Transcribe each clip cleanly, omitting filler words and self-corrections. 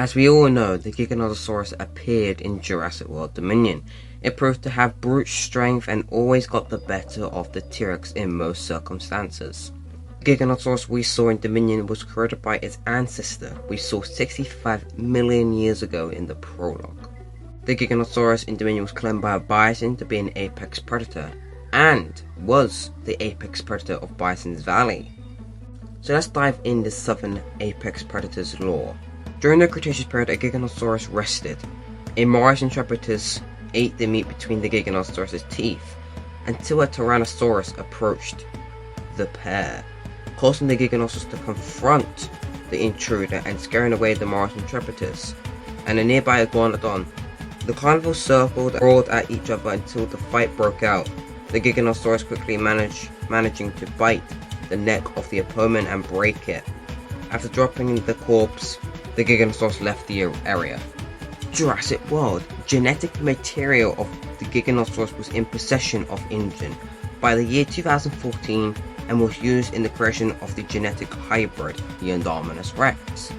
As we all know, the Giganotosaurus appeared in Jurassic World Dominion. It proved to have brute strength and always got the better of the T-Rex in most circumstances. The Giganotosaurus we saw in Dominion was created by its ancestor we saw 65 million years ago in the prologue. The Giganotosaurus in Dominion was claimed by a bison to be an apex predator, and was the apex predator of Bison's Valley. So let's dive into the southern apex predators lore. During the Cretaceous period, a Giganotosaurus rested. A Mars intrepidus ate the meat between the Giganotosaurus' teeth, until a Tyrannosaurus approached the pair, causing the Giganotosaurus to confront the intruder and scaring away the Mars intrepidus and a nearby iguanodon. The carnivores circled and roared at each other until the fight broke out, the Giganotosaurus quickly managing to bite the neck of the opponent and break it. After dropping the corpse, the Giganotosaurus left the area. Jurassic World. Genetic material of the Giganotosaurus was in possession of InGen by the year 2014 and was used in the creation of the genetic hybrid, the Indominus Rex.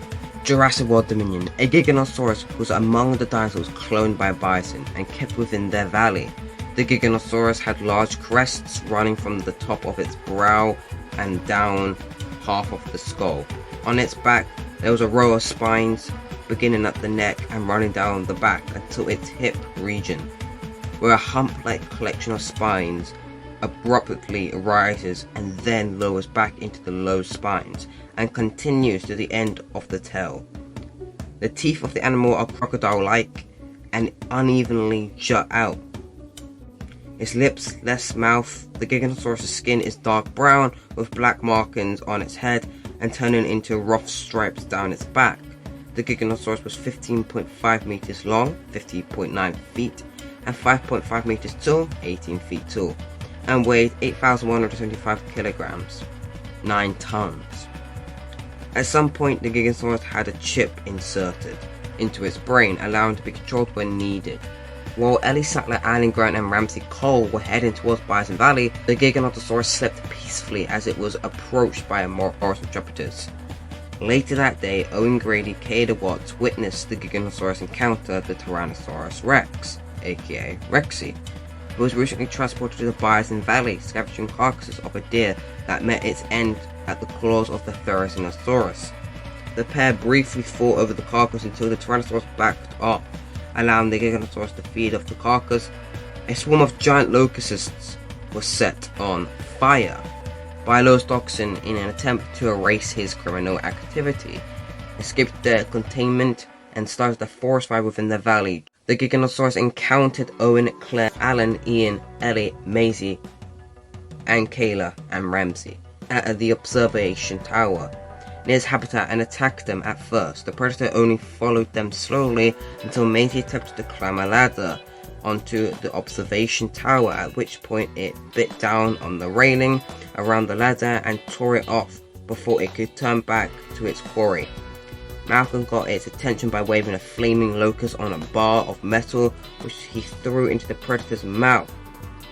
Jurassic World Dominion. A Giganotosaurus was among the dinosaurs cloned by bison and kept within their valley. The Giganotosaurus had large crests running from the top of its brow and down half of the skull. On its back, there was a row of spines beginning at the neck and running down the back until its hip region, where a hump-like collection of spines abruptly rises and then lowers back into the low spines and continues to the end of the tail. The teeth of the animal are crocodile-like and unevenly jut out. Its lips, less mouth. The Giganotosaurus' skin is dark brown with black markings on its head and turning into rough stripes down its back. The Giganotosaurus was 15.5 meters long, 50.9 feet, and 5.5 meters tall, 18 feet tall, and weighed 8,175 kilograms, 9 tons. At some point, the Giganotosaurus had a chip inserted into its brain, allowing it to be controlled when needed. While Ellie Sattler, Alan Grant and Ramsey Cole were heading towards Bison Valley, the Giganotosaurus slept peacefully as it was approached by a Mars intrepidus. Later that day, Owen Grady, Kayda Watts witnessed the Giganotosaurus encounter the Tyrannosaurus Rex, aka Rexy, who was recently transported to the Bison Valley, scavenging carcasses of a deer that met its end at the claws of the Therizinosaurus. The pair briefly fought over the carcass until the Tyrannosaurus backed off, allowing the Giganotosaurus to feed off the carcass. A swarm of giant locusts was set on fire by Lois Dodson in an attempt to erase his criminal activity, escaped their containment, and started a forest fire within the valley. The Giganotosaurus encountered Owen, Claire, Alan, Ian, Ellie, Maisie, and Kayla and Ramsey at the observation tower near its habitat and attacked them at first. The predator only followed them slowly until Maisie attempted to climb a ladder onto the observation tower, at which point it bit down on the railing around the ladder and tore it off before it could turn back to its quarry. Malcolm got its attention by waving a flaming locust on a bar of metal, which he threw into the predator's mouth,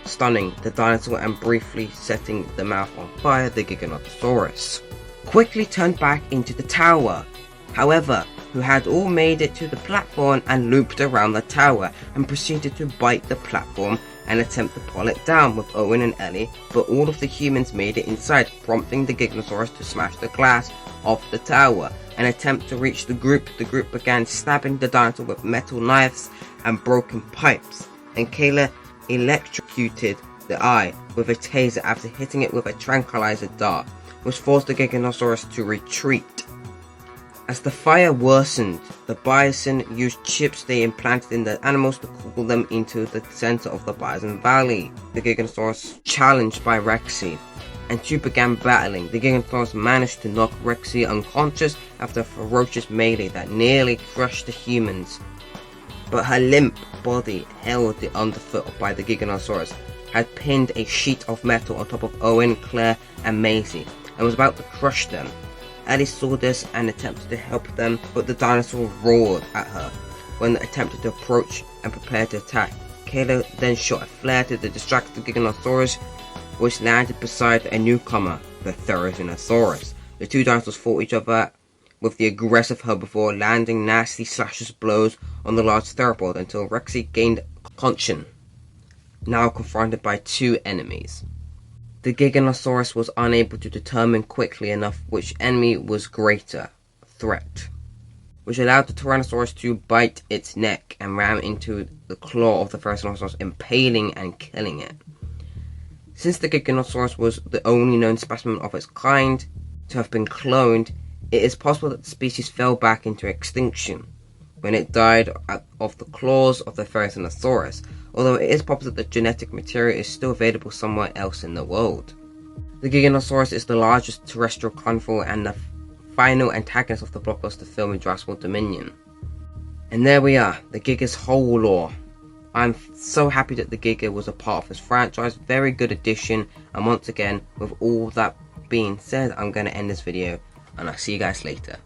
stunning the dinosaur and briefly setting the mouth on fire. The Giganotosaurus quickly turned back into the tower, however, who had all made it to the platform and looped around the tower and proceeded to bite the platform and attempt to pull it down with Owen and Ellie, but all of the humans made it inside, prompting the Giganotosaurus to smash the glass of the tower and attempt to reach the group. The group began stabbing the dinosaur with metal knives and broken pipes, and Kayla electrocuted the eye with a taser after hitting it with a tranquilizer dart, which forced the Giganotosaurus to retreat. As the fire worsened, the bison used chips they implanted in the animals to cool them into the center of the Bison Valley. The Giganotosaurus challenged by Rexy, and two began battling. The Giganotosaurus managed to knock Rexy unconscious after a ferocious melee that nearly crushed the humans, but her limp body, held the underfoot by the Giganotosaurus, had pinned a sheet of metal on top of Owen, Claire and Maisie and was about to crush them. Ellie saw this and attempted to help them, but the dinosaur roared at her when they attempted to approach and prepare to attack. Kayla then shot a flare to distract the Giganotosaurus, which landed beside a newcomer, the Therizinosaurus. The two dinosaurs fought each other with the aggressive herbivore landing nasty slashes blows on the large theropod until Rexy gained conscience, now confronted by two enemies. The Giganotosaurus was unable to determine quickly enough which enemy was greater threat, which allowed the Tyrannosaurus to bite its neck and ram into the claw of the Thyrannosaurus, impaling and killing it. Since the Giganotosaurus was the only known specimen of its kind to have been cloned, it is possible that the species fell back into extinction when it died of the claws of the Thyrannosaurus, although it is possible that the genetic material is still available somewhere else in the world. The Giganotosaurus is the largest terrestrial carnivore and the final antagonist of the blockbuster film in Jurassic World Dominion. And there we are, the Gigas whole lore. I'm so happy that the Giga was a part of this franchise, very good addition, and once again, with all that being said, I'm going to end this video, and I'll see you guys later.